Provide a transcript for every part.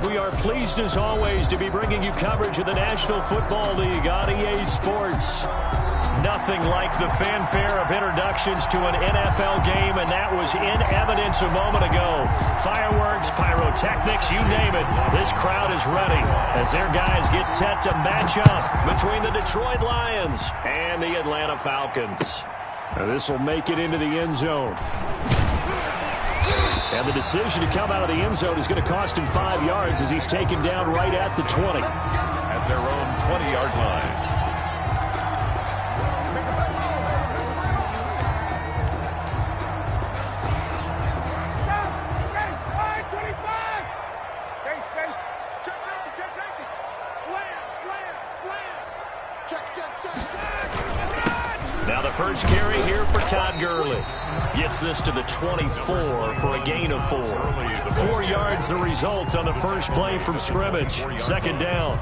We are pleased as always to be bringing you coverage of the National Football League on EA Sports. Nothing like the fanfare of introductions to an NFL game, and that was in evidence a moment ago. Fireworks, pyrotechnics, you name it. This crowd is ready as their guys get set to match up between the Detroit Lions and the Atlanta Falcons. Now this will make it into the end zone. And the decision to come out of the end zone is going to cost him 5 yards as he's taken down right at the 20. At their own 20-yard line. Now the first carry here for Todd Gurley. Gets this to the 24 for a gain of 4. 4 yards the result on the first play from scrimmage. Second down.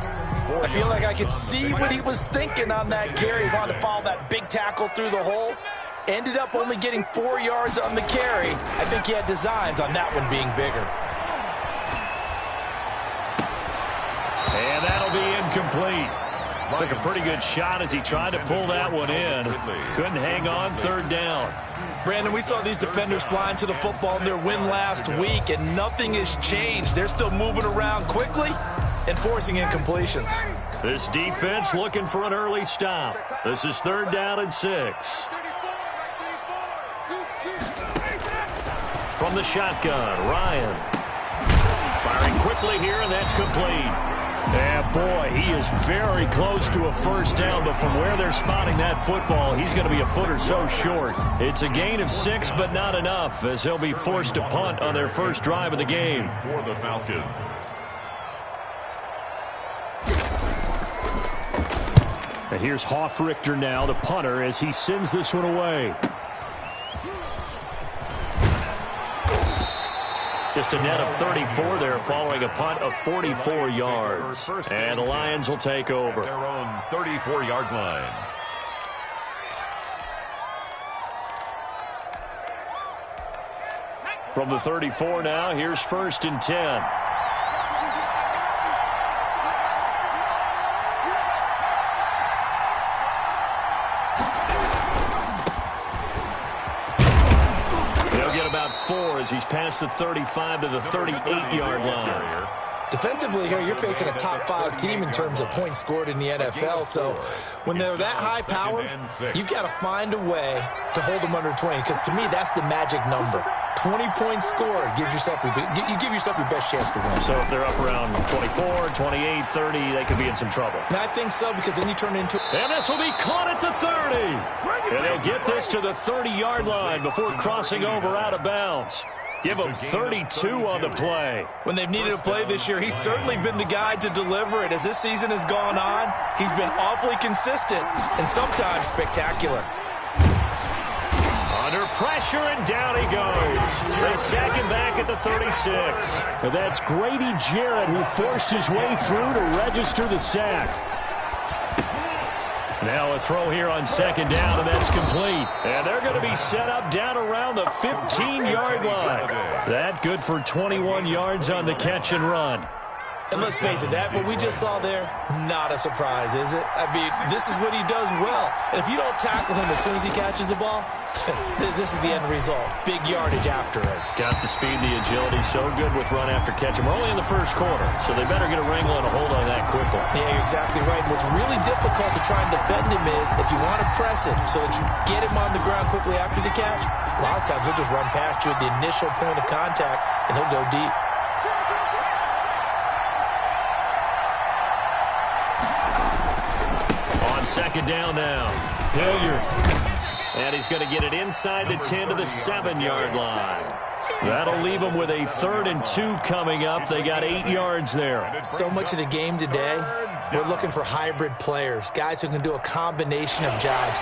I feel like I could see what he was thinking on that carry. He wanted to follow that big tackle through the hole. Ended up only getting 4 yards on the carry. I think he had designs on that one being bigger. And that'll be incomplete. Took a pretty good shot as he tried to pull that one in. Couldn't hang on, third down. Brandon, we saw these defenders flying to the football in their win last week, and nothing has changed. They're still moving around quickly and forcing incompletions. This defense looking for an early stop. This is third down and 6. From the shotgun, Ryan. Firing quickly here, and that's complete. Yeah, boy, he is very close to a first down, but from where they're spotting that football, he's going to be a foot or so short. It's a gain of 6, but not enough, as he'll be forced to punt on their first drive of the game. For the Falcons. And here's Hoffrichter now, the punter, as he sends this one away. Just a net of 34 there following a punt of 44 yards. And the Lions will take over. Their own 34-yard line. From the 34 now, here's first and 10. As he's past the 35 to the 38-yard line. Defensively here, you're facing a top-5 team in terms of points scored in the NFL. So when they're that high-powered, you've got to find a way to hold them under 20. Because to me, that's the magic number. 20 points scored gives yourself you give yourself your best chance to win. So if they're up around 24, 28, 30, they could be in some trouble. And I think so, because then you turn into... And this will be caught at the 30. And they'll get this to the 30-yard line before crossing over out of bounds. Give him 32 on the play. When they've needed a play this year, he's certainly been the guy to deliver it. As this season has gone on, he's been awfully consistent and sometimes spectacular. Under pressure, and down he goes. They sack him back at the 36. And that's Grady Jarrett who forced his way through to register the sack. Now a throw here on second down, and that's complete. And they're going to be set up down around the 15-yard line. That good for 21 yards on the catch and run. And let's face it, that what we just saw there, not a surprise, is it? I mean, this is what he does well. And if you don't tackle him as soon as he catches the ball, this is the end result. Big yardage after it. Got the speed, the agility, so good with run after catch. We're only in the first quarter, so they better get a wrangle and a hold on that quickly. Yeah, you're exactly right. What's really difficult to try and defend him is if you want to press him so that you get him on the ground quickly after the catch, a lot of times he'll just run past you at the initial point of contact, and he'll go deep. Second down now. Hilliard. And he's going to get it inside the 10 to the 7-yard line. That'll leave them with a 3rd and 2 coming up. They got 8 yards there. So much of the game today, we're looking for hybrid players, guys who can do a combination of jobs.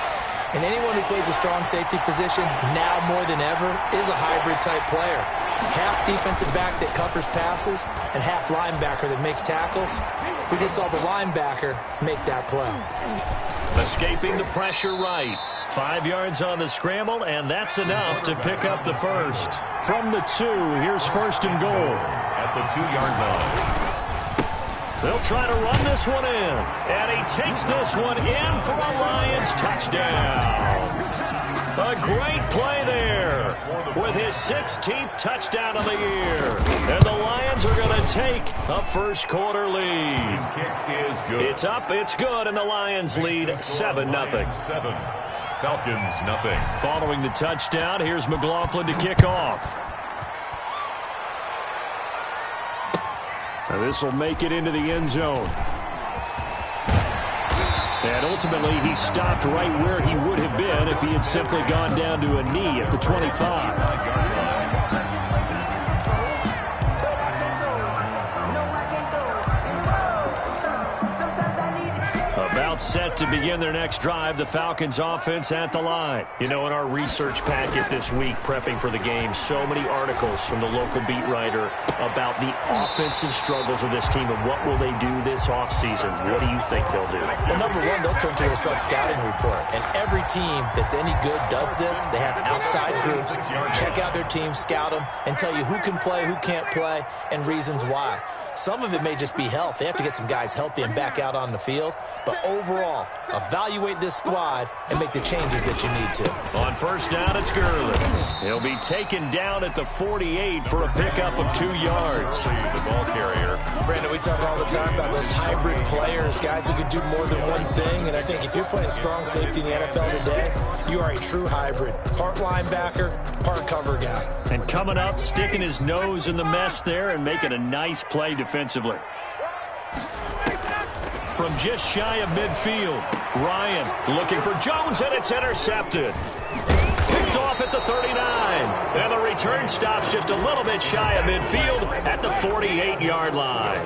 And anyone who plays a strong safety position, now more than ever, is a hybrid-type player. Half defensive back that covers passes and half linebacker that makes tackles. We just saw the linebacker make that play. Escaping the pressure right. 5 yards on the scramble, and that's enough to pick up the first. From the 2, here's first and goal. At the 2-yard line. They'll try to run this one in. And he takes this one in for a Lions touchdown. A great play there with his 16th touchdown of the year. And the Lions are going to take a first quarter lead. His kick is good. It's up, it's good, and the Lions lead 7-0. 7. Falcons, nothing. Following the touchdown, here's McLaughlin to kick off. Now this will make it into the end zone. And ultimately, he stopped right where he would have been if he had simply gone down to a knee at the 25. About set to begin their next drive, the Falcons offense at the line. You know, in our research packet this week, prepping for the game, so many articles from the local beat writer about the offensive struggles of this team and what will they do this offseason. What do you think they'll do? Well, number one, they'll turn to their self-scouting report. And every team that's any good does this. They have outside groups, check out their team, scout them, and tell you who can play, who can't play, and reasons why. Some of it may just be health. They have to get some guys healthy and back out on the field. But overall, evaluate this squad and make the changes that you need to. On first down, it's Gurley. He'll be taken down at the 48 for a pickup of 2 yards. The ball carrier. Brandon, we talk all the time about those hybrid players, guys who can do more than one thing. And I think if you're playing strong safety in the NFL today, you are a true hybrid. Part linebacker, part cover guy. And coming up, sticking his nose in the mess there and making a nice play defensively. From just shy of midfield, Ryan looking for Jones, and it's intercepted. Picked off at the 39. And the return stops just a little bit shy of midfield at the 48-yard line.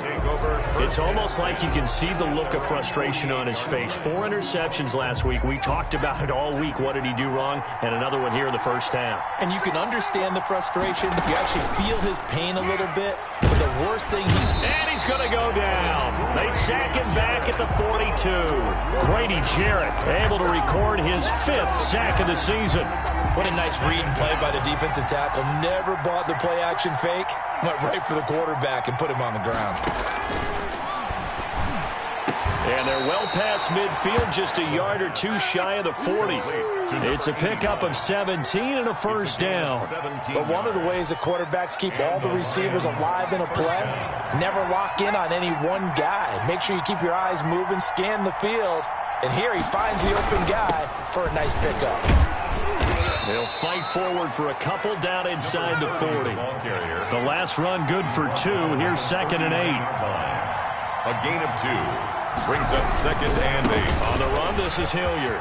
It's almost like you can see the look of frustration on his face. 4 interceptions last week. We talked about it all week. What did he do wrong? And another one here in the first half. And you can understand the frustration. You actually feel his pain a little bit. But the worst thing And he's going to go down. They sack him back at the 42. Grady Jarrett able to record his 5th sack of the season. What a nice read and play by the defensive tackle. Never bought the play-action fake. Went right for the quarterback and put him on the ground. And they're well past midfield, just a yard or 2 shy of the 40. It's a pickup of 17 and a first down. But one of the ways the quarterbacks keep all the receivers alive in a play, never lock in on any one guy. Make sure you keep your eyes moving, scan the field. And here he finds the open guy for a nice pickup. They'll fight forward for a couple down inside the 40. The last run good for 2. Here's 2nd and 8. A gain of 2. Brings up 2nd and 8. On the run, this is Hilliard.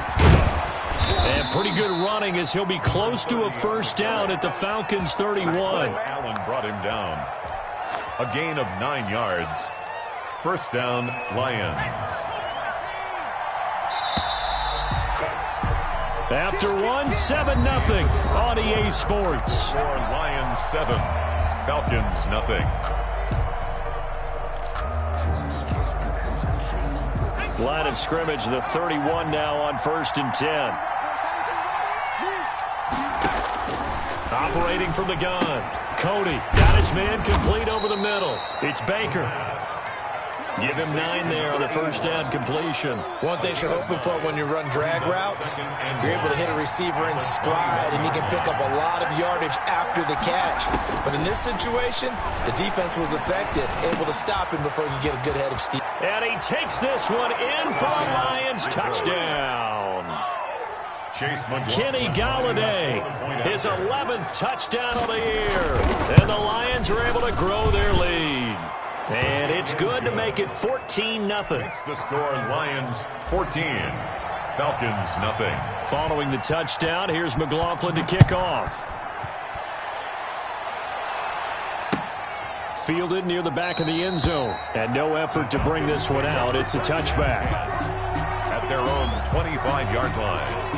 And pretty good running as he'll be close to a first down at the Falcons 31. Allen brought him down. A gain of 9 yards. First down, Lions. After 1, 7-0 on EA Sports. For Lions 7, Falcons nothing. Line of scrimmage, the 31 now on 1st and 10. Operating from the gun. Cody got his man complete over the middle. It's Baker. Give him 9 there on the first down completion. One thing you're hoping for when you run drag routes, you're able to hit a receiver in stride, and you can pick up a lot of yardage after the catch. But in this situation, the defense was effective, able to stop him before he could get a good head of steam. And he takes this one in for a Lions touchdown. Kenny Galladay, his 11th touchdown of the year. And the Lions are able to grow their lead. And it's good to make it 14-0. The score, Lions 14, Falcons nothing. Following the touchdown, here's McLaughlin to kick off. Fielded near the back of the end zone. And no effort to bring this one out. It's a touchback. At their own 25-yard line.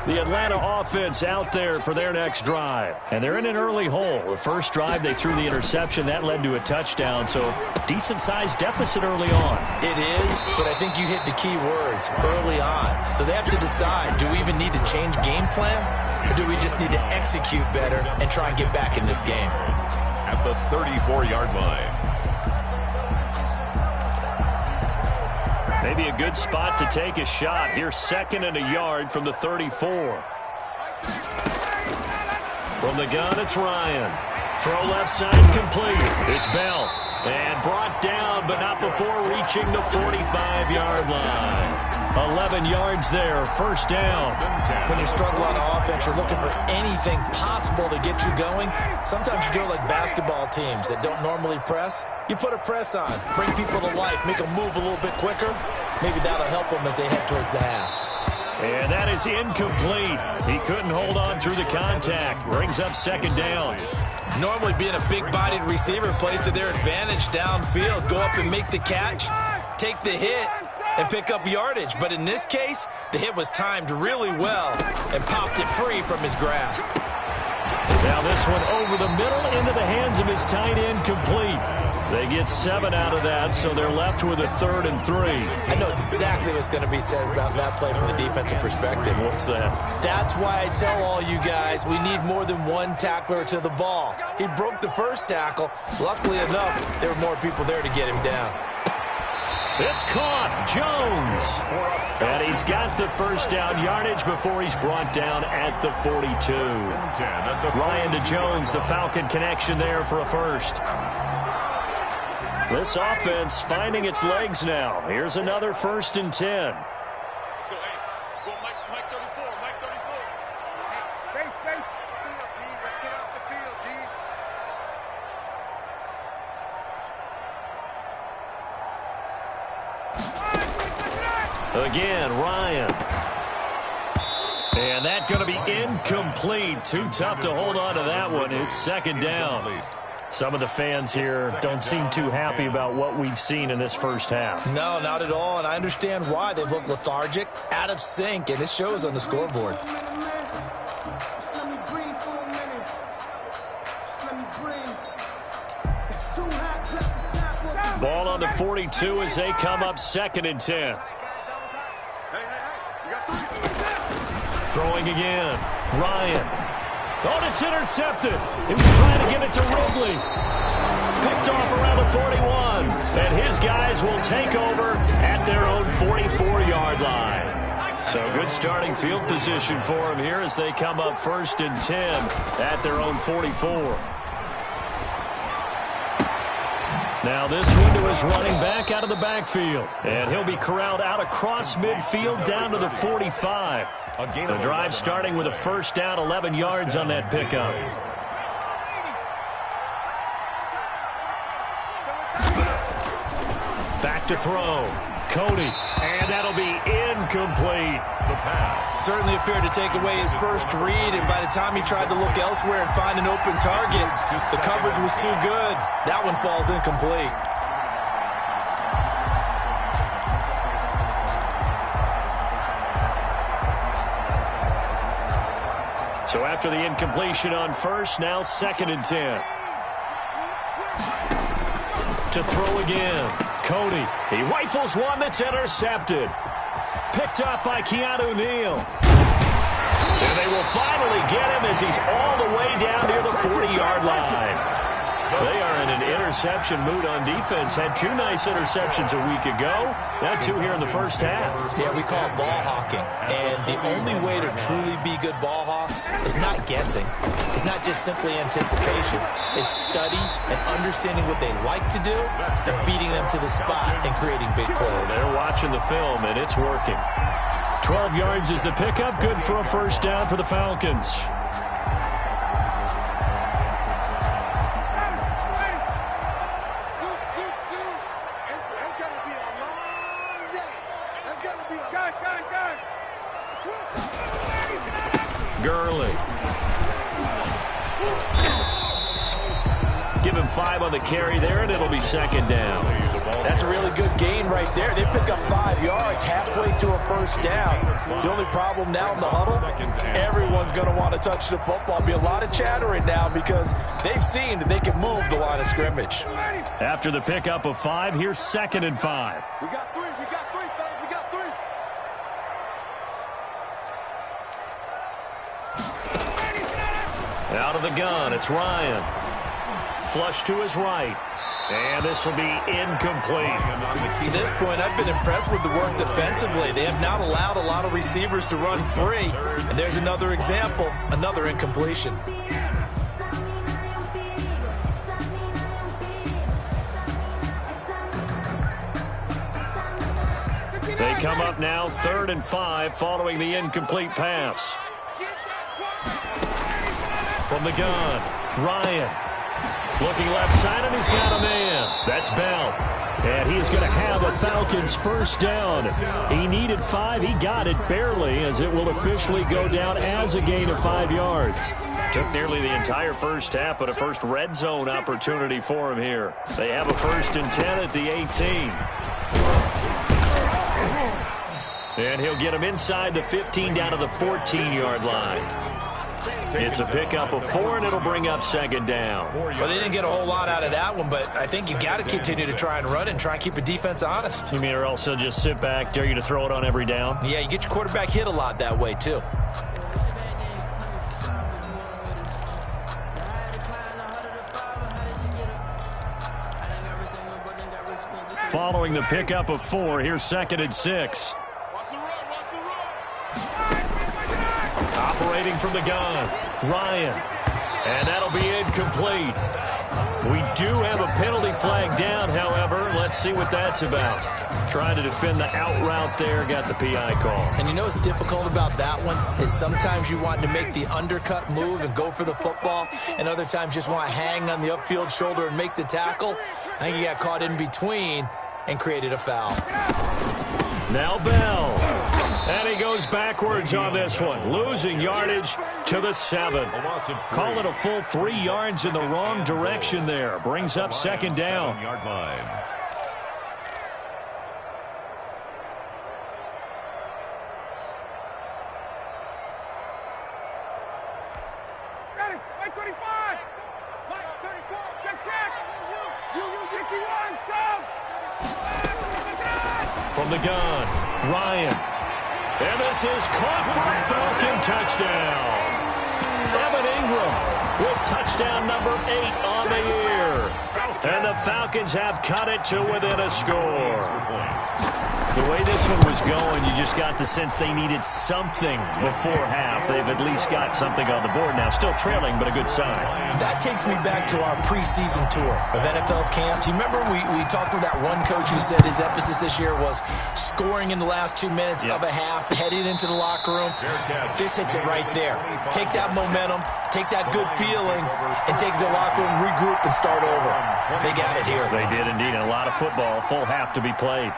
The Atlanta offense out there for their next drive. And they're in an early hole. The first drive, they threw the interception. That led to a touchdown. So decent-sized deficit early on. It is, but I think you hit the key words, early on. So they have to decide, do we even need to change game plan? Or do we just need to execute better and try and get back in this game? At the 34-yard line. Maybe a good spot to take a shot. Here's 2nd and a yard from the 34. From the gun, it's Ryan. Throw left side complete. It's Bell. And brought down, but not before reaching the 45-yard line. 11 yards there, first down. When you struggle on offense, you're looking for anything possible to get you going. Sometimes you do it like basketball teams that don't normally press. You put a press on, bring people to life, make them move a little bit quicker. Maybe that'll help them as they head towards the half. And that is incomplete. He couldn't hold on through the contact. Brings up 2nd down. Normally being a big-bodied receiver plays to their advantage downfield. Go up and make the catch, take the hit, and pick up yardage. But in this case, the hit was timed really well and popped it free from his grasp. Now this one over the middle into the hands of his tight end, complete. They get 7 out of that, so they're left with a 3rd and 3. I know exactly what's going to be said about that play from the defensive perspective. What's that? That's why I tell all you guys we need more than one tackler to the ball. He broke the first tackle. Luckily enough, there were more people there to get him down. It's caught. Jones. And he's got the first down yardage before he's brought down at the 42. Ryan to Jones, the Falcon connection there for a first. This offense finding its legs now. Here's another 1st and 10. Again, Ryan. And that's going to be incomplete. Too tough to hold on to that one. It's 2nd down. Some of the fans here don't seem too happy about what we've seen in this first half. No, not at all, and I understand why. They've looked lethargic, out of sync, and it shows on the scoreboard. Ball on the 42 as they come up 2nd and 10. Throwing again. Ryan. Oh, it's intercepted. He was trying to give it to Ridley. Picked off around the 41. And his guys will take over at their own 44-yard line. So good starting field position for him here as they come up 1st and 10 at their own 44. Now this one to his running back out of the backfield. And he'll be corralled out across midfield down to the 45. The drive starting with a first down, 11 yards on that pickup. Back to throw. Cody. And that'll be incomplete. The pass. Certainly appeared to take away his first read, and by the time he tried to look elsewhere and find an open target, the coverage was too good. That one falls incomplete. So after the incompletion on first, now 2nd and 10. To throw again. Cody. He rifles one that's intercepted. Picked up by Keanu Neal. And they will finally get him as he's all the way down near the 40-yard line. They are in an interception mood on defense. Had 2 nice interceptions a week ago. Now 2 here in the first half. Yeah, we call it ball hawking. And the only way to truly be good ball hawks is not guessing. It's not just simply anticipation. It's study and understanding what they like to do and beating them to the spot and creating big plays. They're watching the film, and it's working. 12 yards is the pickup. Good for a first down for the Falcons. Gurley. Give him 5 on the carry there, and it'll be 2nd down. That's a really good gain right there. They pick up 5 yards halfway to a first down. The only problem now in the huddle, everyone's going to want to touch the football. Be a lot of chattering now because they've seen that they can move the line of scrimmage. After the pickup of 5, here's 2nd and 5. We got 3, fellas, we got 3. Out of the gun, it's Ryan. Flush to his right. And this will be incomplete. To this point, I've been impressed with the work defensively. They have not allowed a lot of receivers to run free. And there's another example, another incompletion. They come up now 3rd and 5 following the incomplete pass. From the gun, Ryan. Looking left side, and he's got a man. That's Bell. And he is going to have a Falcons first down. He needed 5. He got it barely, as it will officially go down as a gain of 5 yards. Took nearly the entire first half, but a first red zone opportunity for him here. They have a 1st and 10 at the 18. And he'll get him inside the 15 down to the 14-yard line. It's a pickup of 4, and it'll bring up 2nd down. Well, they didn't get a whole lot out of that one, but I think you got to continue to try and run and try and keep the defense honest. You mean, or else they'll just sit back, dare you to throw it on every down? Yeah, you get your quarterback hit a lot that way, too. Following the pickup of 4, here's 2nd and 6. Operating from the gun, Ryan. And that'll be incomplete. We do have a penalty flag down, however. Let's see what that's about. Trying to defend the out route there, got the PI call. And you know what's difficult about that one is sometimes you want to make the undercut move and go for the football, and other times just want to hang on the upfield shoulder and make the tackle. I think he got caught in between and created a foul. Now Bell. And he goes backwards on this one, losing yardage to the 7. Call it a full 3 yards in the wrong direction there. Brings up 2nd down. Yard line. Ready, Mike 25. Mike 34, check. You, 1, stop. From the gun, Ryan. And this is caught for a Falcon touchdown. Evan Ingram with touchdown number 8 on the year. And the Falcons have cut it to within a score. The way this one was going, you just got the sense they needed something before half. They've at least got something on the board now. Still trailing, but a good sign. That takes me back to our preseason tour of NFL camps. You remember we talked with that one coach who said his emphasis this year was scoring in the last 2 minutes of a half, heading into the locker room. This hits it right there. Take that momentum, take that good feeling, and take the locker room, regroup, and start over. They got it here. They did indeed. A lot of football, full half to be played.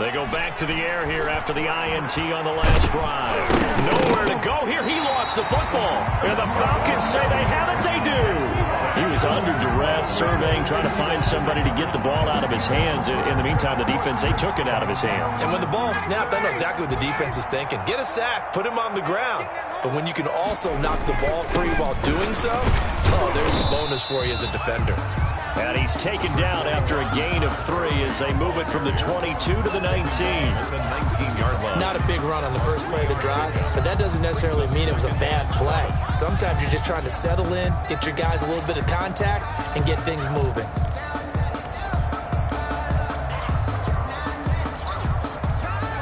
They go back to the air here after the INT on the last drive. Nowhere to go here. He lost the football. And the Falcons say they have it. They do. He was under duress, surveying, trying to find somebody to get the ball out of his hands. In the meantime, the defense, they took it out of his hands. And when the ball snapped, I know exactly what the defense is thinking. Get a sack. Put him on the ground. But when you can also knock the ball free while doing so, there's a bonus for you as a defender. And he's taken down after a gain of 3 as they move it from the 22 to the 19. Not a big run on the first play of the drive, but that doesn't necessarily mean it was a bad play. Sometimes you're just trying to settle in, get your guys a little bit of contact, and get things moving.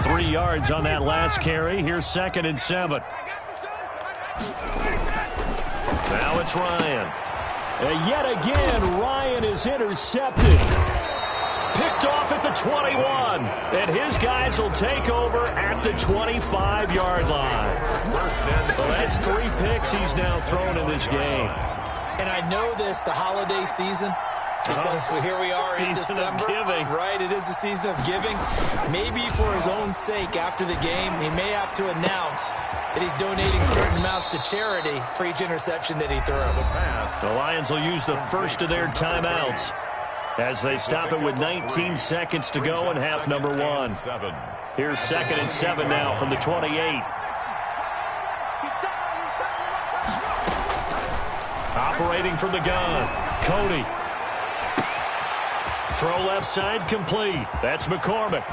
Three yards on that last carry. Here's 2nd and 7. Now it's Ryan. And yet again, Ryan is intercepted. Picked off at the 21. And his guys will take over at the 25-yard line. Well, that's 3 picks he's now thrown in this game. And I know this, the holiday season, Because here we are in December. Right, it is the season of giving. Maybe for his own sake, after the game, he may have to announce that he's donating certain amounts to charity for each interception that he threw. The Lions will use the first of their timeouts as they stop it with 19 seconds to go in half number 1. Here's 2nd and 7 now from the 28. Operating from the gun, Cody. Throw left side complete. That's McCormick.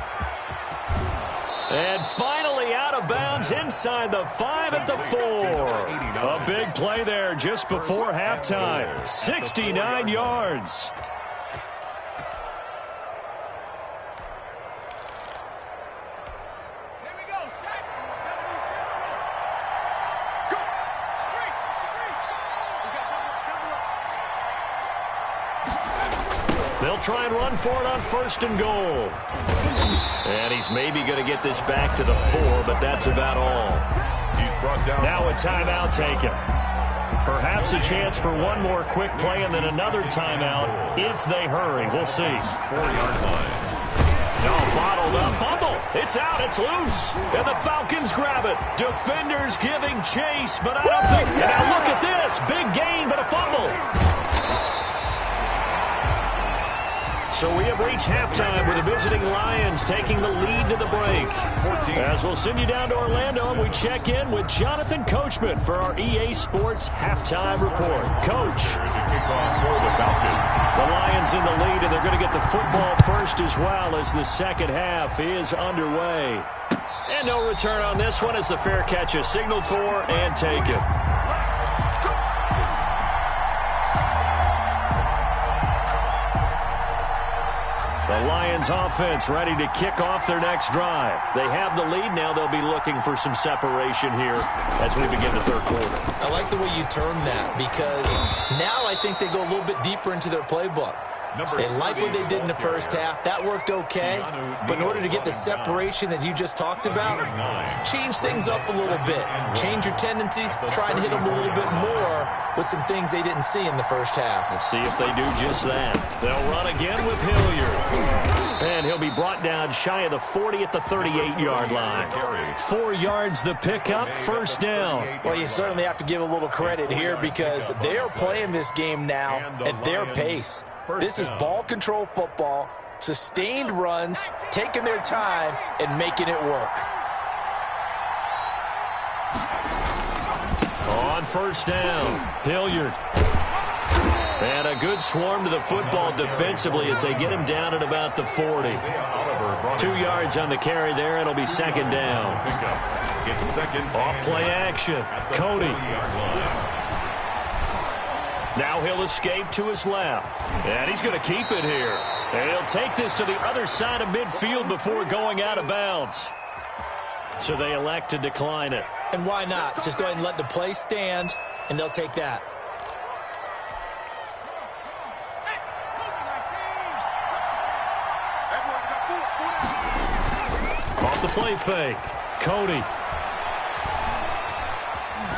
And finally out of bounds inside the 5 at the 4. A big play there just before halftime. 69 yards. They'll try and run for it on 1st and goal. And he's maybe going to get this back to the 4, but that's about all. He's brought down. Now a timeout taken. Perhaps a chance for one more quick play and then another timeout if they hurry. We'll see. 4-yard line. No, bottled up. Fumble. It's out. It's loose. And the Falcons grab it. Defenders giving chase, but I don't think. And now look at this. Big gain, but a fumble. So we have reached halftime with the visiting Lions taking the lead to the break. As we'll send you down to Orlando, and we check in with Jonathan Coachman for our EA Sports Halftime Report. Coach. The Lions in the lead, and they're going to get the football first as well as the second half is underway. And no return on this one as the fair catch is signaled for and taken. The Lions offense ready to kick off their next drive. They have the lead. Now they'll be looking for some separation here as we begin the third quarter. I like the way you term that because now I think they go a little bit deeper into their playbook. They like what they did in the first half. That worked okay. But in order to get the separation that you just talked about, change things up a little bit. Change your tendencies. Try and hit them a little bit more with some things they didn't see in the first half. We'll see if they do just that. They'll run again with Hilliard. And he'll be brought down shy of the 40 at the 38-yard line. 4 yards the pickup, first down. Well, you certainly have to give a little credit here because they are playing this game now at their pace. This is ball control football, sustained runs, taking their time, and making it work. On first down, Hilliard. And a good swarm to the football defensively as they get him down at about the 40. 2 yards on the carry there. It'll be second down. Off play action. Cody. Now he'll escape to his left. And he's going to keep it here. And he'll take this to the other side of midfield before going out of bounds. So they elect to decline it. And why not? Just go ahead and let the play stand, and they'll take that. Off the play fake. Cody.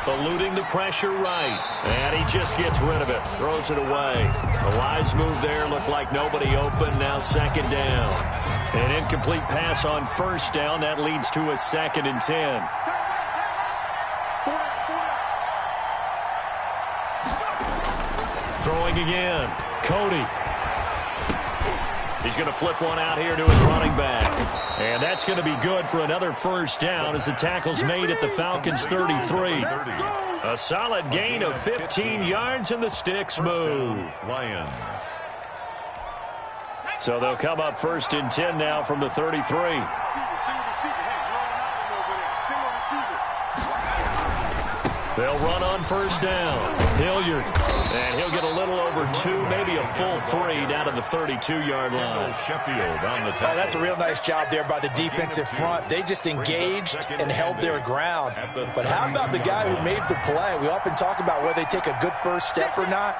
Eluding the pressure right. And he just gets rid of it. Throws it away. The wise move there. Looked like nobody open. Now second down. An incomplete pass on first down. That leads to a 2nd and 10. Throwing again. Cody. He's going to flip one out here to his running back. And that's going to be good for another first down as the tackle's made at the Falcons' 33. A solid gain of 15 yards and the sticks move. Lions. So they'll come up 1st and 10 now from the 33. They'll run on first down. Hilliard. And he'll get a little over 2, maybe a full 3 down to the 32-yard line. Sheffield on the tackle. Oh, that's a real nice job there by the defensive front. They just engaged and held their ground. But how about the guy who made the play? We often talk about whether they take a good first step or not.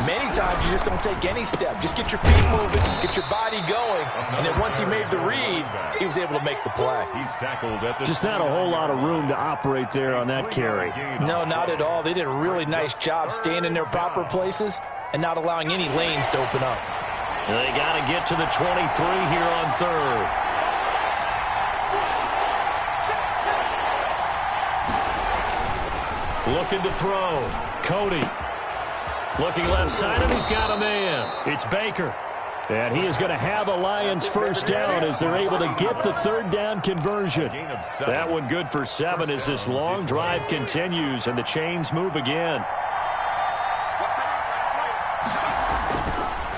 Many times you just don't take any step. Just get your feet moving, get your body going, and then once he made the read, he was able to make the play. He's tackled at the just not a whole lot of room to operate there on that carry. No, not at all. They did a really nice job staying in their proper places and not allowing any lanes to open up. They got to get to the 23 here on third. Looking to throw. Cody. Looking left side, and he's got a man. It's Baker. And he is going to have a Lions first down as they're able to get the third down conversion. That one good for 7 as this long drive continues and the chains move again.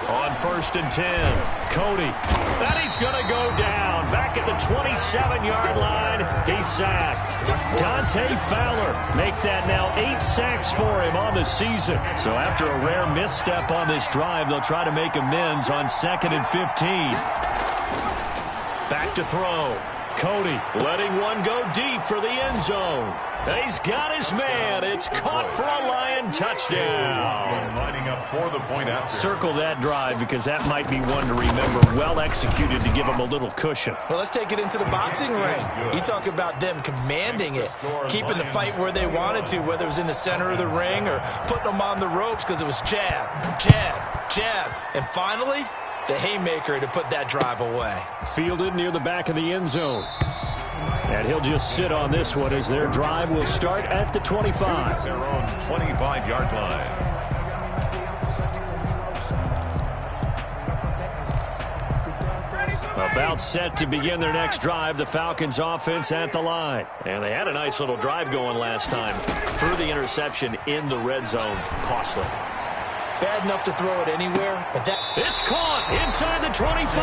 On 1st and 10, Cody. And he's going to go down. Back at the 27-yard line, he's sacked. Dante Fowler make that now 8 sacks for him on the season. So after a rare misstep on this drive, they'll try to make amends on 2nd and 15. Back to throw. Cody letting one go deep for the end zone. He's got his man. It's caught for a Lion touchdown. Lining up for the point after. Circle that drive because that might be one to remember. Well executed to give him a little cushion. Well, let's take it into the boxing ring. You talk about them commanding it, keeping the fight where they wanted to, whether it was in the center of the ring or putting them on the ropes because it was jab, jab, jab. And finally, the haymaker to put that drive away. Fielded near the back of the end zone. And he'll just sit on this one as their drive will start at the 25. Their own 25-yard line. About set to begin their next drive, the Falcons offense at the line. And they had a nice little drive going last time. Threw the interception in the red zone. Costly. Bad enough to throw it anywhere, but that... It's caught inside the 25.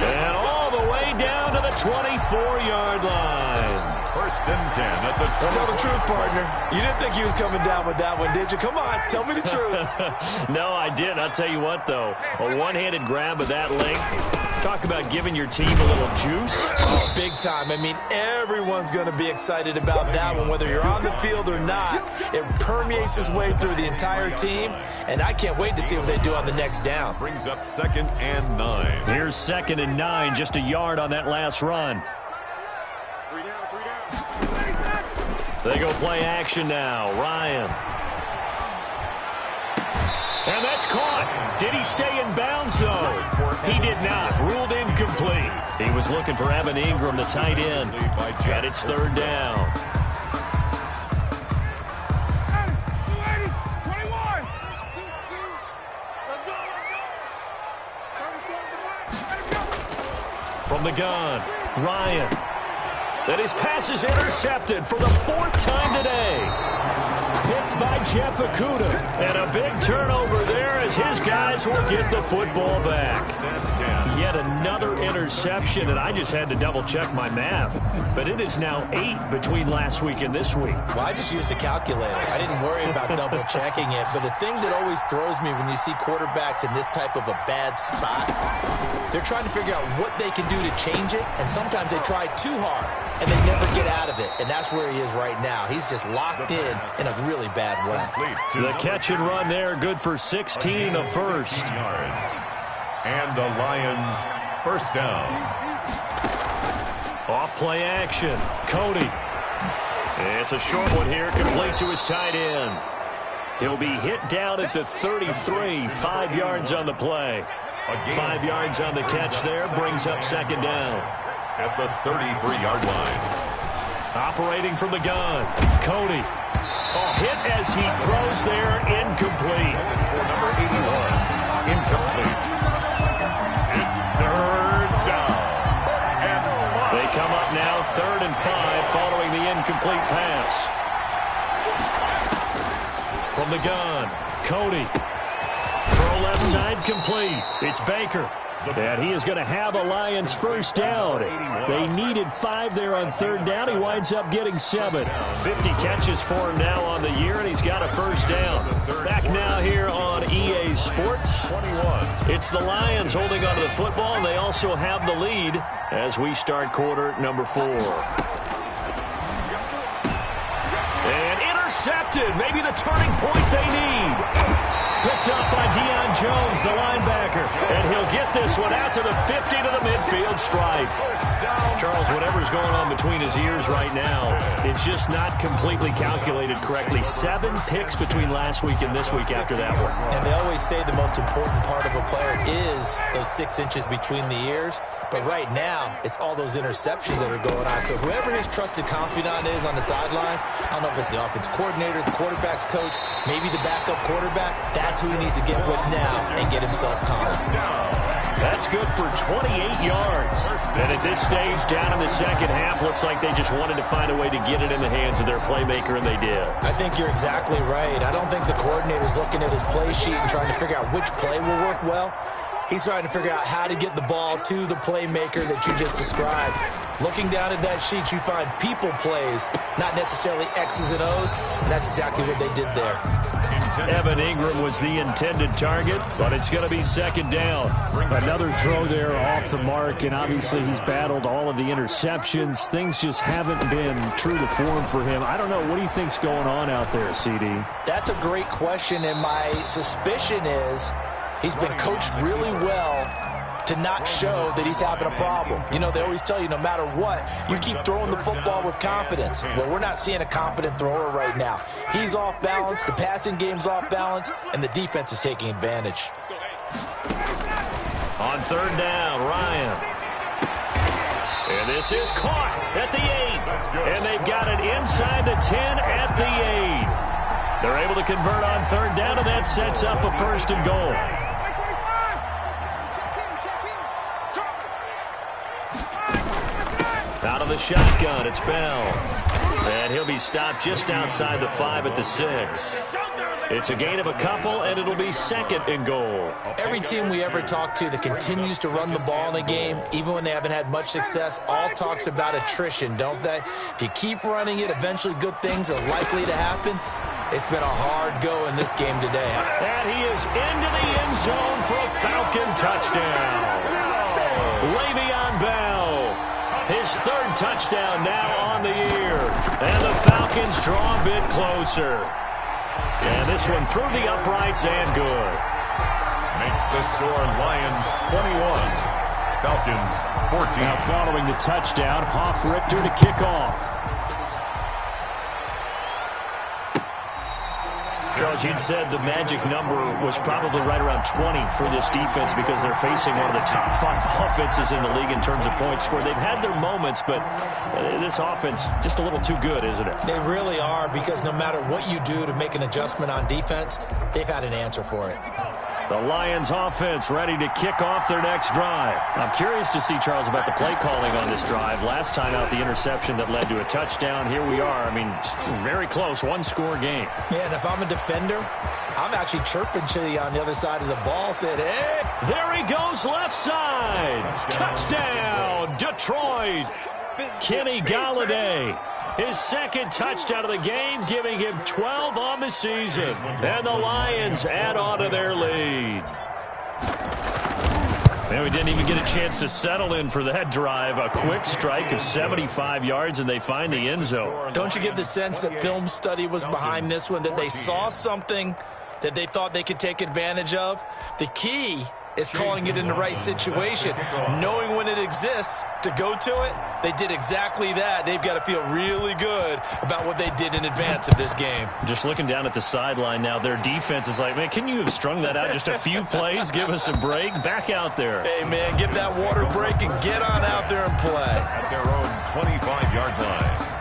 And all the way down to the 24-yard line. 1st and 10 at the 20. Tell the truth, partner. You didn't think he was coming down with that one, did you? Come on, tell me the truth. No, I didn't. I'll tell you what, though. A one-handed grab of that length. Talk about giving your team a little juice. Oh, big time. I mean, everyone's going to be excited about that one, whether you're on the field or not. It permeates its way through the entire team, and I can't wait to see what they do on the next down. Brings up 2nd and 9. Here's 2nd and 9, just a yard on that last run. They go play action now. Ryan. And that's caught. Did he stay in bounds, though? He did not. Ruled incomplete. He was looking for Evan Ingram, the tight end. And it's 3rd down. From the gun, Ryan. And his pass is intercepted for the 4th time today. Picked by Jeff Okudah. And a big turnover there as his guys will get the football back. Yet another interception, and I just had to double-check my math. But it is now 8 between last week and this week. Well, I just used a calculator. I didn't worry about double-checking it. But the thing that always throws me when you see quarterbacks in this type of a bad spot, they're trying to figure out what they can do to change it, and sometimes they try too hard, and they never get out of it. And that's where he is right now. He's just locked in a really bad way. The catch and run there, good for 16 the first. And the Lions first down. Off play action. Cody. It's a short one here, complete to his tight end. He'll be hit down at the 33, 5 yards on the play. 5 yards on the catch there, brings up 2nd down. At the 33-yard line. Operating from the gun, Cody. Oh, hit as he throws there, incomplete. For number 81, incomplete. It's 3rd down. And they come up now 3rd and 5 following the incomplete pass. From the gun, Cody. Throw left side complete. It's Baker. And he is going to have a Lions first down. They needed 5 there on 3rd down. He winds up getting 7. 50 catches for him now on the year, and he's got a first down. Back now here on EA Sports. 21. It's the Lions holding onto the football, and they also have the lead as we start quarter number 4. And intercepted. Maybe the turning point they need. Picked up by Deion Jones, the linebacker. And he'll get this one out to the 50 to the midfield stripe. Charles, whatever's going on between his ears right now, it's just not completely calculated correctly. 7 picks between last week and this week after that one. And they always say the most important part of a player is those 6 inches between the ears. But right now, it's all those interceptions that are going on. So whoever his trusted confidant is on the sidelines, I don't know if it's the offensive coordinator, the quarterback's coach, maybe the backup quarterback, that's who he needs to get with now and get himself calm. That's good for 28 yards. And at this stage, down in the second half, looks like they just wanted to find a way to get it in the hands of their playmaker, and they did. I think you're exactly right. I don't think the coordinator's looking at his play sheet and trying to figure out which play will work well. He's trying to figure out how to get the ball to the playmaker that you just described. Looking down at that sheet, you find people plays, not necessarily X's and O's, and that's exactly what they did there. Evan Ingram was the intended target, but it's going to be second down. Another throw there off the mark, and obviously he's battled all of the interceptions. Things just haven't been true to form for him. I don't know. What do you think's going on out there, CD? That's a great question, and my suspicion is he's been coached really well to not show that he's having a problem. You know, they always tell you no matter what, you keep throwing the football with confidence. Well, we're not seeing a confident thrower right now. He's off balance, the passing game's off balance, and the defense is taking advantage. On third down, Ryan. And this is caught at the 8. And they've got it inside the 10 at the 8. They're able to convert on third down, and that sets up a first and goal. Out of the shotgun, it's Bell. And he'll be stopped just outside the 5 at the 6. It's a gain of a couple, and it'll be second and goal. Every team we ever talk to that continues to run the ball in a game, even when they haven't had much success, all talks about attrition, don't they? If you keep running it, eventually good things are likely to happen. It's been a hard go in this game today. And he is into the end zone for a Falcon touchdown. Le'Veon Bell. His third touchdown now on the year. And the Falcons draw a bit closer. And this one through the uprights and good. Makes the score Lions 21, Falcons 14. Now following the touchdown, Hoff-Richter to kick off. Charles, you'd said the magic number was probably right around 20 for this defense because they're facing one of the top 5 offenses in the league in terms of points scored. They've had their moments, but this offense just a little too good, isn't it? They really are, because no matter what you do to make an adjustment on defense, they've had an answer for it. The Lions offense ready to kick off their next drive. I'm curious to see, Charles, about the play calling on this drive. Last time out, the interception that led to a touchdown. Here we are. I mean, very close, one-score game. Yeah, and if I'm a defender, I'm actually chirping to you on the other side of the ball, saying, hey. There he goes, left side. Touchdown, Detroit. Kenny Golladay. His second touchdown of the game, giving him 12 on the season. And the Lions add on to their lead. And we didn't even get a chance to settle in for that drive. A quick strike of 75 yards, and they find the end zone. Don't you get the sense that film study was behind this one, that they saw something that they thought they could take advantage of? The key is calling it in the right situation, knowing when it exists to go to it. They did exactly that. They've got to feel really good about what they did in advance of this game. Just looking down at the sideline now, their defense is like, man, can you have strung that out just a few plays? Give us a break. Back out there. Hey, man, get that water break and get on out there and play. At their own 25-yard line.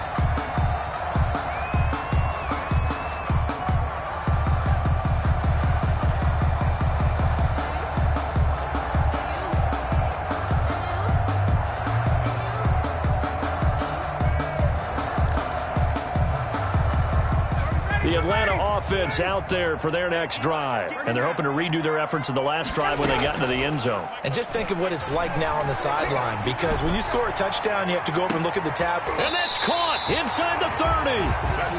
The Atlanta offense out there for their next drive. And they're hoping to redo their efforts in the last drive when they got into the end zone. And just think of what it's like now on the sideline, because when you score a touchdown, you have to go up and look at the tab. And that's caught inside the 30.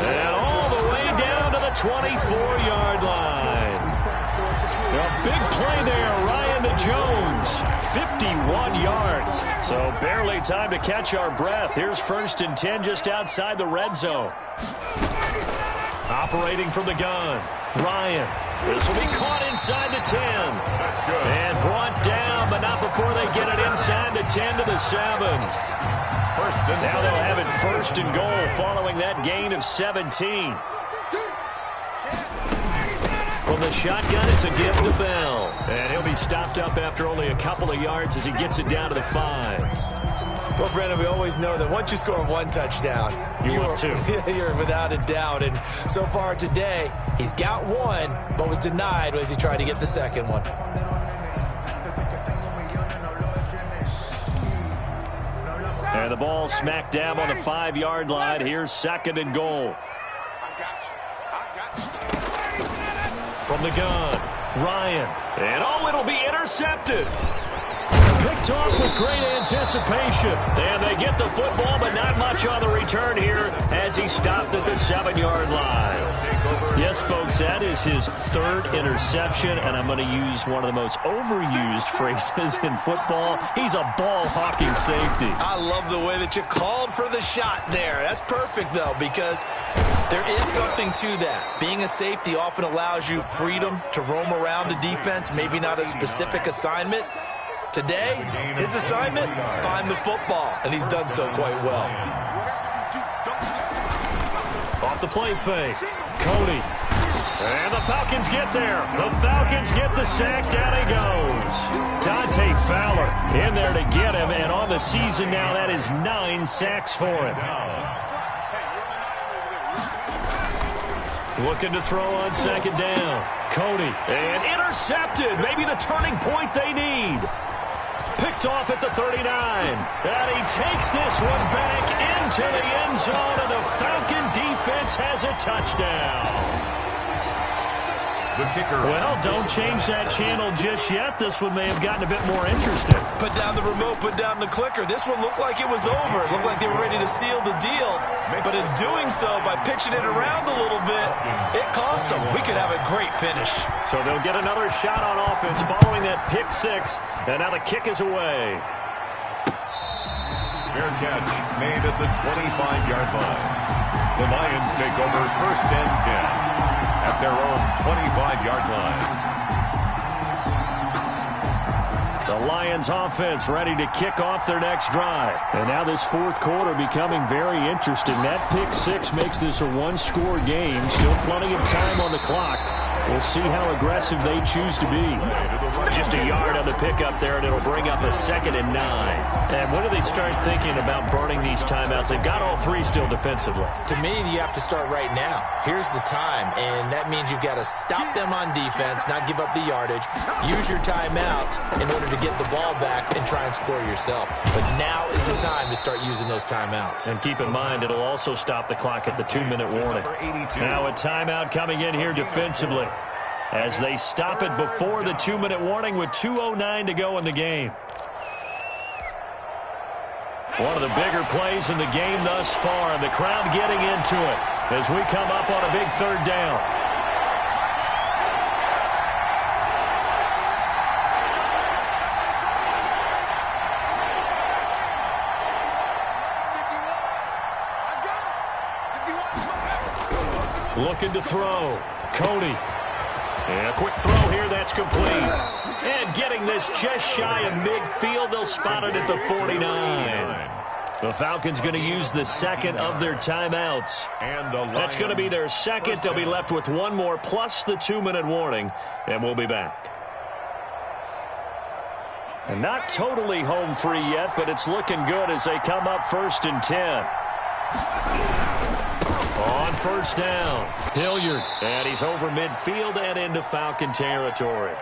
And all the way down to the 24-yard line. A big play there, Ryan to Jones. 51 yards. So barely time to catch our breath. Here's 1st and 10 just outside the red zone. Operating from the gun, Ryan. This will be caught inside the 10. That's good. And brought down, but not before they get it inside the 10 to the 7. Now they'll have it first and goal following that gain of 17. From the shotgun, it's a give to Bell. And he'll be stopped up after only a couple of yards as he gets it down to the 5. Well, Brandon, we always know that once you score one touchdown, you're without a doubt. And so far today, he's got one, but was denied as he tried to get the second one. And the ball smack dab on the 5-yard line. Here's second and goal. From the gun, Ryan. And it'll be intercepted. Picked off with great anticipation. And they get the football, but not much on the return here as he stopped at the 7-yard line. Yes, folks, that is his third interception, and I'm going to use one of the most overused phrases in football. He's a ball-hawking safety. I love the way that you called for the shot there. That's perfect, though, because there is something to that. Being a safety often allows you freedom to roam around a defense, maybe not a specific assignment. Today, his assignment, find the football, and he's done so quite well. Off the play fake, Cody. And the Falcons get there. The Falcons get the sack. Down he goes. Dante Fowler in there to get him, and on the season now, that is 9 sacks for him. Looking to throw on second down. Cody. And intercepted. Maybe the turning point they need. Picked off at the 39. And he takes this one back into the end zone, and the Falcon defense has a touchdown. The kicker. Well, don't change that channel just yet. This one may have gotten a bit more interesting. Put down the remote, put down the clicker. This one looked like it was over. It looked like they were ready to seal the deal. But in doing so, by pitching it around a little bit, it cost them. We could have a great finish. So they'll get another shot on offense following that pick 6. And now the kick is away. Fair catch made at the 25-yard line. The Lions take over first and 10 at their own 25-yard line. The Lions offense ready to kick off their next drive. And now this fourth quarter becoming very interesting. That pick 6 makes this a one-score game. Still plenty of time on the clock. We'll see how aggressive they choose to be. Just a yard on the pickup there, and it'll bring up a 2nd and 9. And when do they start thinking about burning these timeouts? They've got all 3 still defensively. To me, you have to start right now. Here's the time, and that means you've got to stop them on defense, not give up the yardage, use your timeouts in order to get the ball back and try and score yourself. But now is the time to start using those timeouts. And keep in mind, it'll also stop the clock at the 2-minute warning. Now a timeout coming in here defensively, as they stop it before the 2-minute warning with 2:09 to go in the game. One of the bigger plays in the game thus far, and the crowd getting into it as we come up on a big 3rd down. Looking to throw. Cody. And a quick throw here, that's complete. And getting this just shy of midfield, they'll spot it at the 49. The Falcons going to use the 2nd of their timeouts. And that's going to be their 2nd. They'll be left with 1 more plus the 2-minute warning, and we'll be back. And not totally home free yet, but it's looking good as they come up 1st and 10. On 1st down, Hilliard, and he's over midfield and into Falcon territory.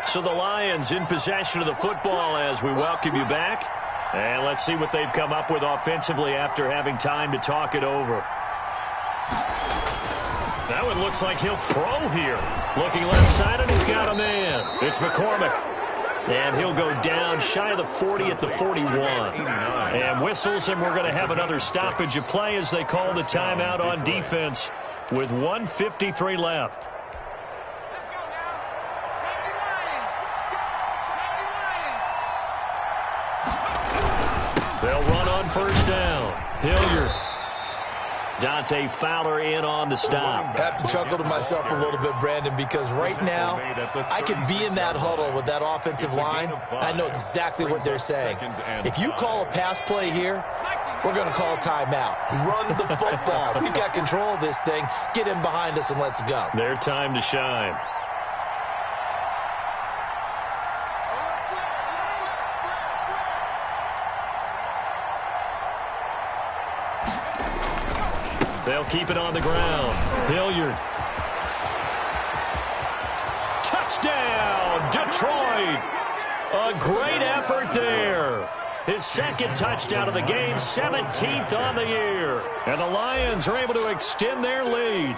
So the Lions in possession of the football as we welcome you back. And let's see what they've come up with offensively after having time to talk it over. That one looks like he'll throw here. Looking left side, and he's got a man. It's McCormick. And he'll go down shy of the 40 at the 41. And whistles, and we're going to have another stoppage of play as they call the timeout on defense with 1:53 left. They'll run on 1st down. Hilliard. Dante Fowler in on the stop. I have to chuckle to myself a little bit, Brandon, because right now I could be in that huddle with that offensive line. I know exactly what they're saying. If you call a pass play here, we're going to call a timeout. Run the football. We've got control of this thing. Get in behind us and let's go. Their time to shine. They'll keep it on the ground. Hilliard. Touchdown, Detroit. A great effort there. His second touchdown of the game, 17th on the year. And the Lions are able to extend their lead.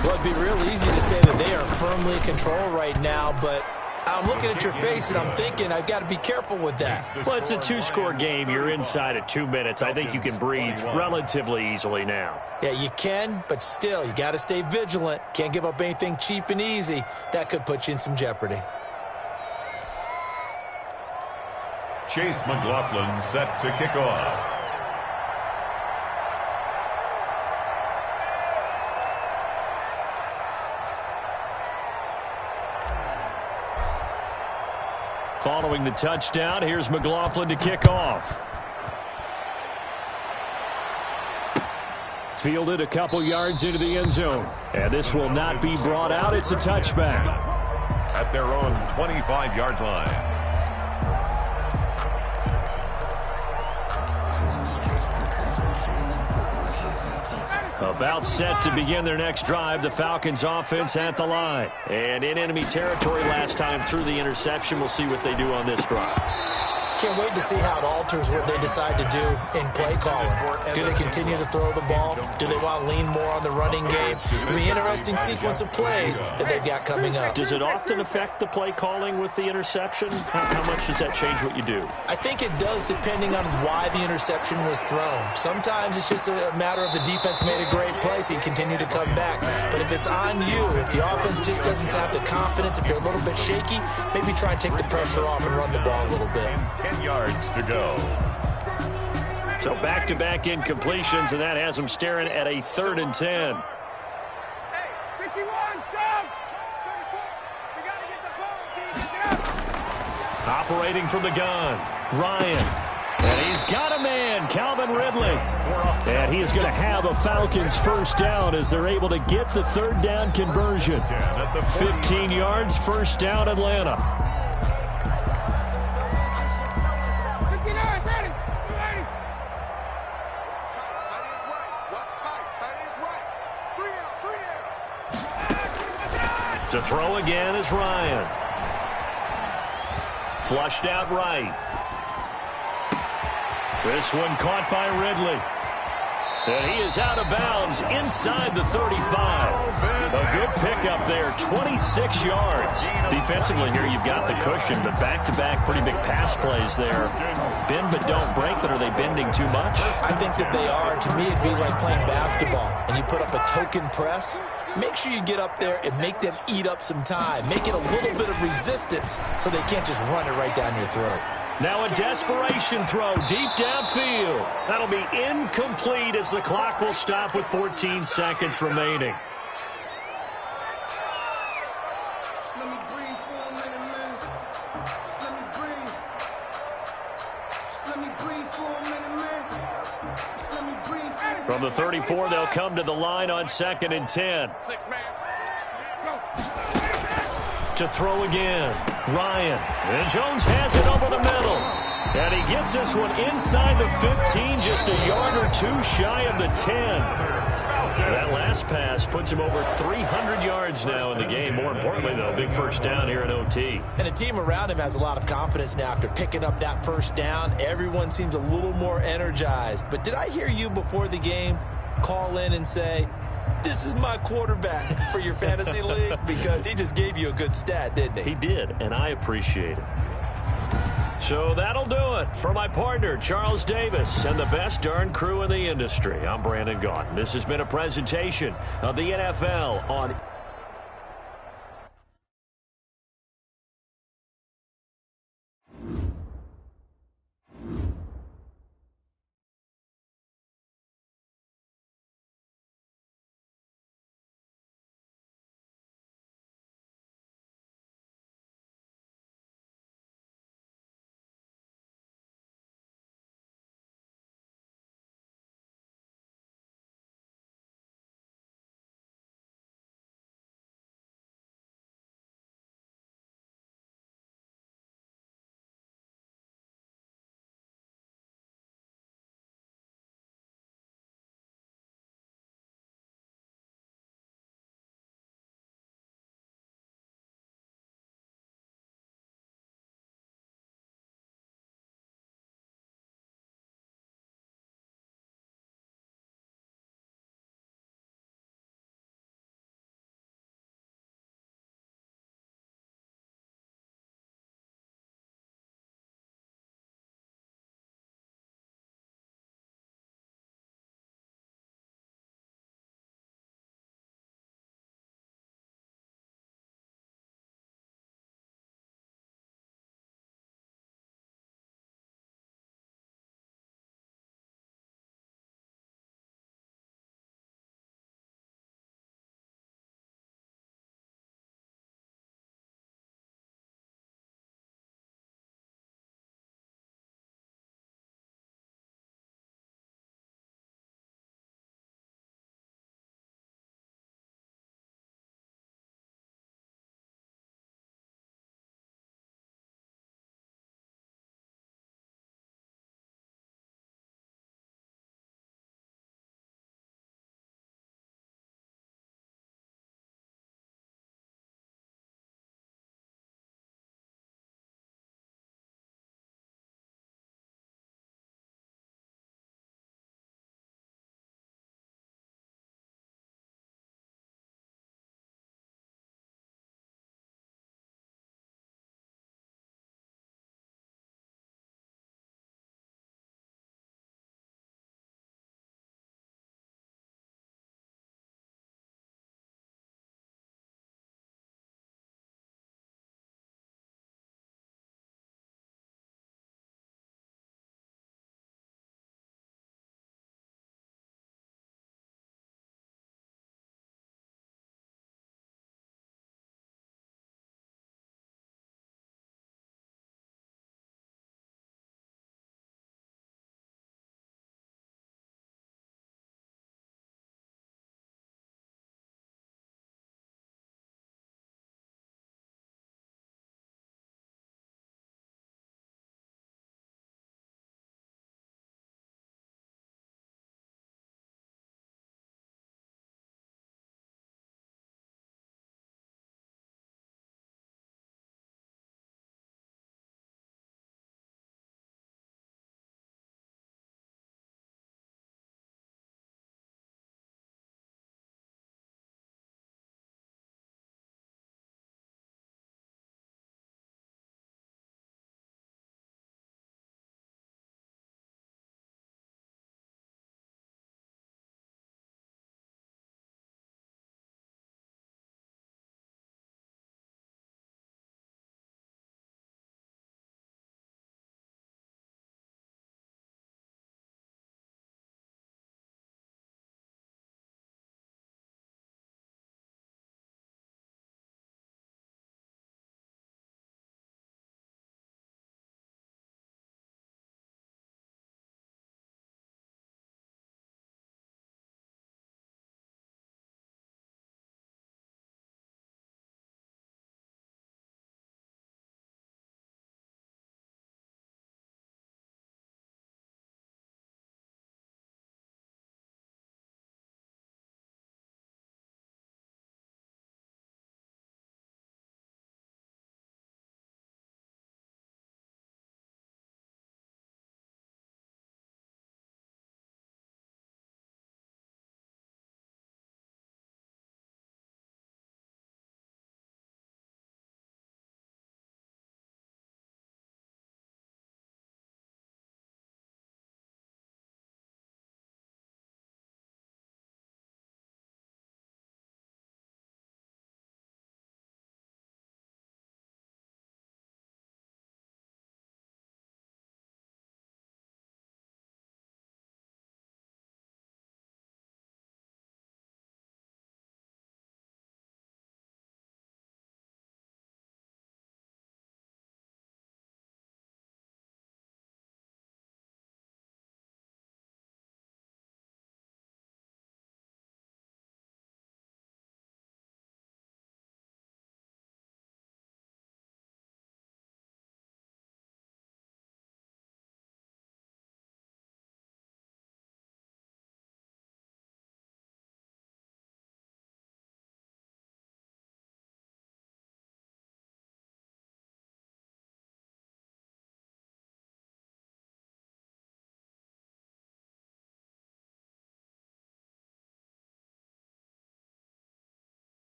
Well, it'd be real easy to say that they are firmly in control right now, but I'm looking at your face and I'm thinking I've got to be careful with that. Well, it's a two-score game. You're inside of 2 minutes. I think you can breathe relatively easily now. Yeah, you can, but still, you got to stay vigilant. Can't give up anything cheap and easy. That could put you in some jeopardy. Chase McLaughlin set to kick off. Following the touchdown, here's McLaughlin to kick off. Fielded a couple yards into the end zone. And this will not be brought out. It's a touchback. At their own 25-yard line. About set to begin their next drive, the Falcons offense at the line. And in enemy territory last time through the interception. We'll see what they do on this drive. Can't wait to see how it alters what they decide to do in play calling. Do they continue to throw the ball? Do they want to lean more on the running game? It'll be an interesting sequence of plays that they've got coming up. Does it often affect the play calling with the interception? How much does that change what you do? I think it does depending on why the interception was thrown. Sometimes it's just a matter of the defense made a great play, so you continue to come back. But if it's on you, if the offense just doesn't have the confidence, if they're a little bit shaky, maybe try and take the pressure off and run the ball a little bit. 10 yards to go. So back-to-back incompletions, and that has them staring at a 3rd and 10. Operating from the gun, Ryan. And he's got a man, Calvin Ridley. And he is going to have a Falcons first down as they're able to get the 3rd down conversion. 15 yards, first down, Atlanta. To throw again is Ryan. Flushed out right. This one caught by Ridley. And he is out of bounds inside the 35. A good pickup there, 26 yards. Defensively here, you've got the cushion, but back-to-back pretty big pass plays there. Bend but don't break, but are they bending too much? I think that they are. To me, it'd be like playing basketball, and you put up a token press. Make sure you get up there and make them eat up some time. Make it a little bit of resistance so they can't just run it right down your throat. Now a desperation throw deep downfield. That'll be incomplete as the clock will stop with 14 seconds remaining. From the 34, they'll come to the line on 2nd and 10. To throw again, Ryan. And Jones has it over the middle. And he gets this one inside the 15, just a yard or two shy of the 10. That last pass puts him over 300 yards now in the game. More importantly, though, big first down here in OT. And the team around him has a lot of confidence now after picking up that first down. Everyone seems a little more energized. But did I hear you before the game call in and say, this is my quarterback for your fantasy league? Because he just gave you a good stat, didn't he? He did, and I appreciate it. So that'll do it for my partner, Charles Davis, and the best darn crew in the industry. I'm Brandon Gaudin. This has been a presentation of the NFL on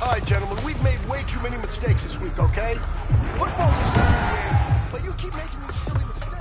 All right, gentlemen, we've made way too many mistakes this week, okay? Football's a silly game, but you keep making these silly mistakes.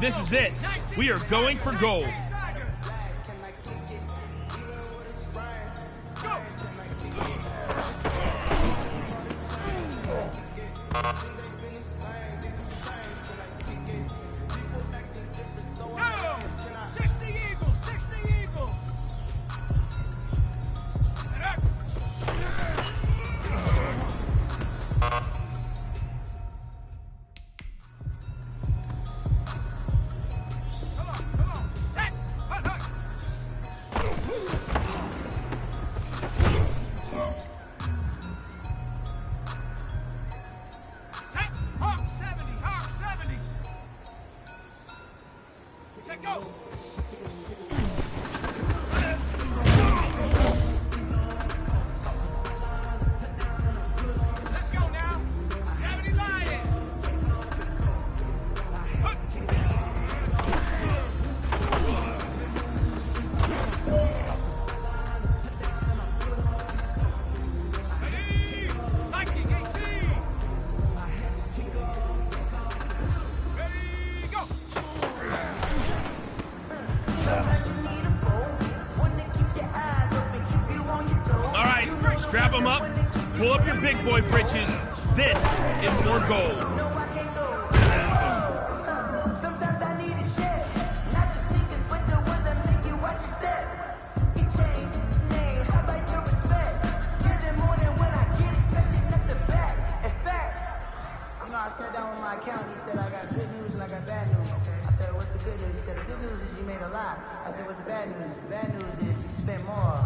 This is it. We are going for gold. Set! Strap them up, pull up your big boy britches. This is for gold. Sometimes I need a check, not the sneakers, but the ones that make you watch your step. Get changed, name, I like your respect. Give them more than when I get expected at the back. In fact, I sat down with my accountant. He said I got good news and I got bad news. I said, what's the good news? He said, the good news is you made a lot. I said, what's the bad news? The bad news is you spent more.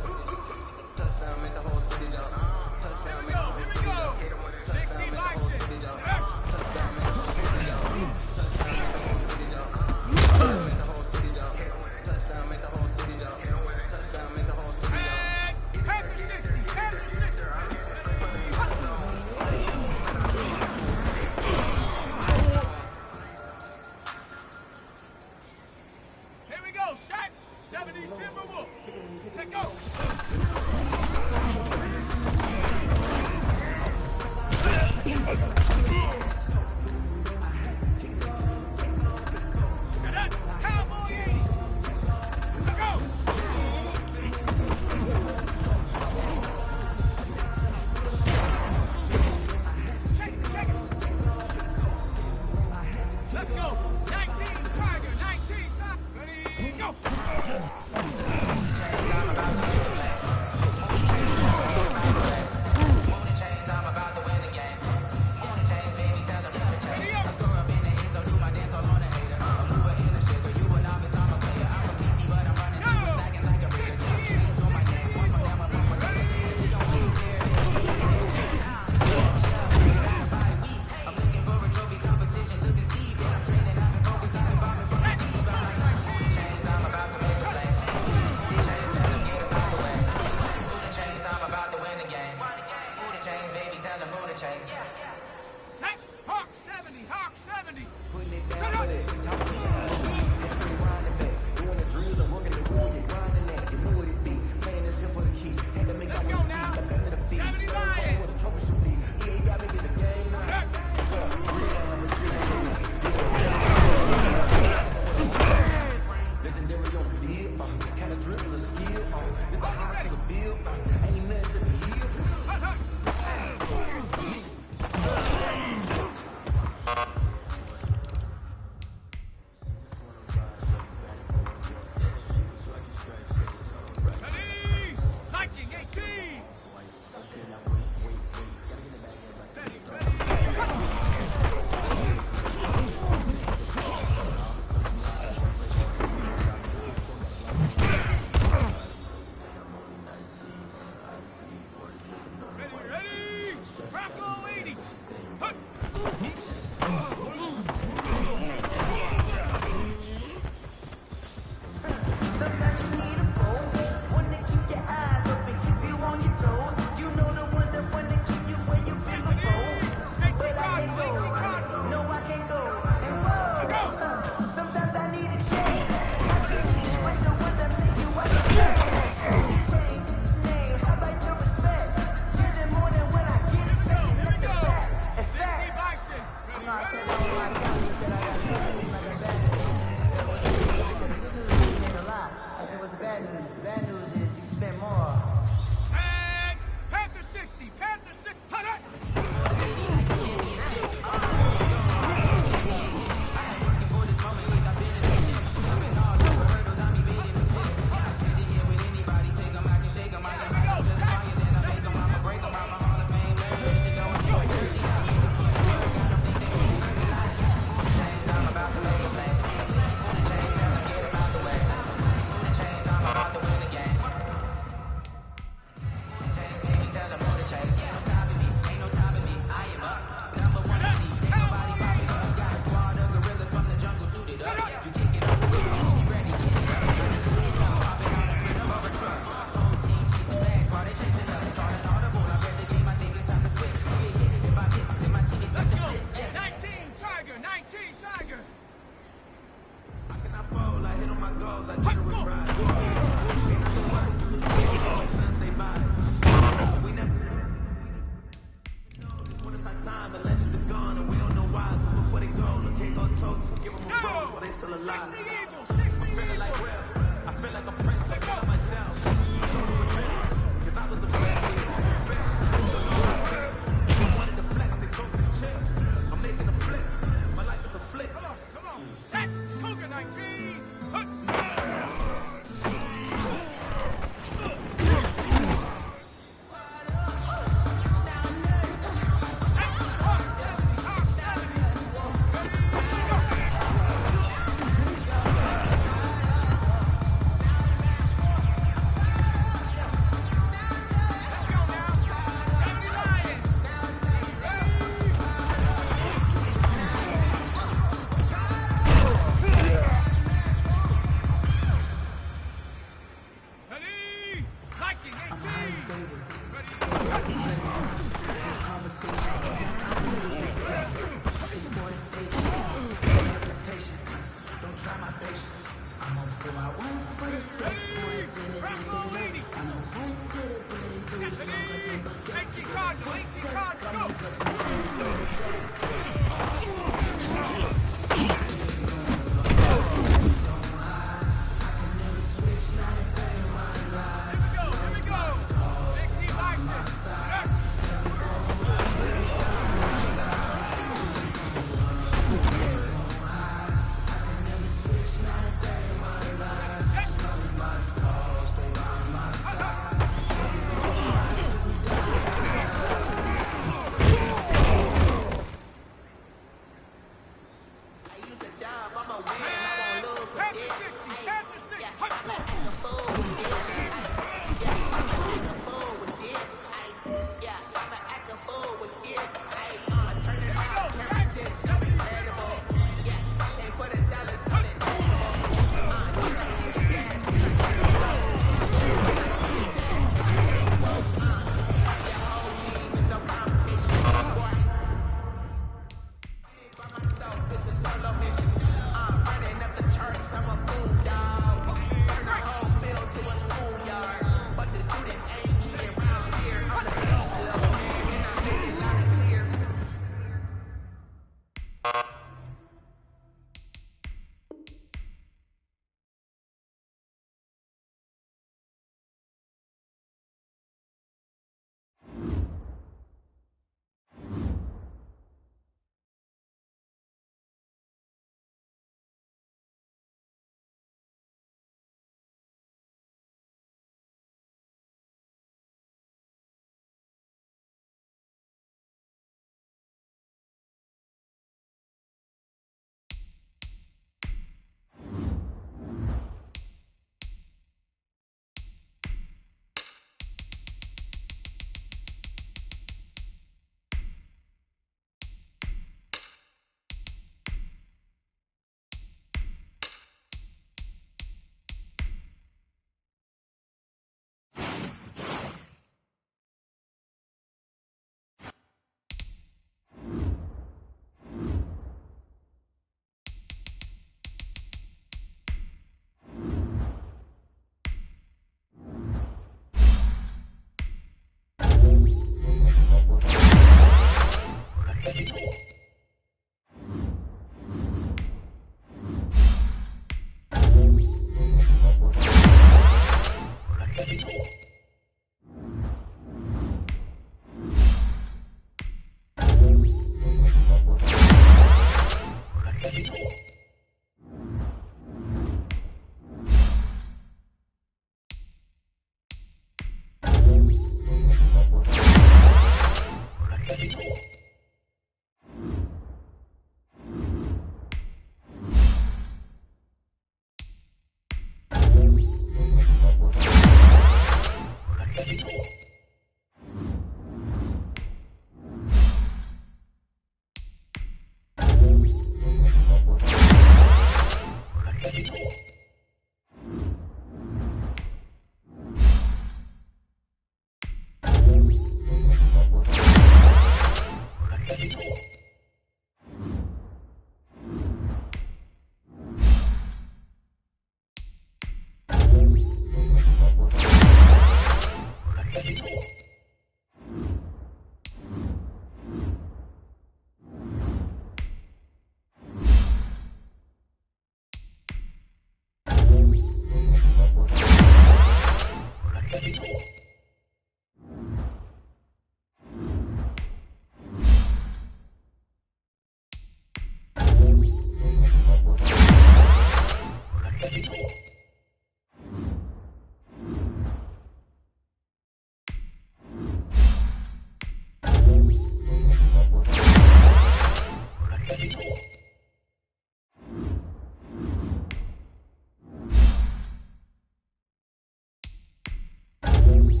You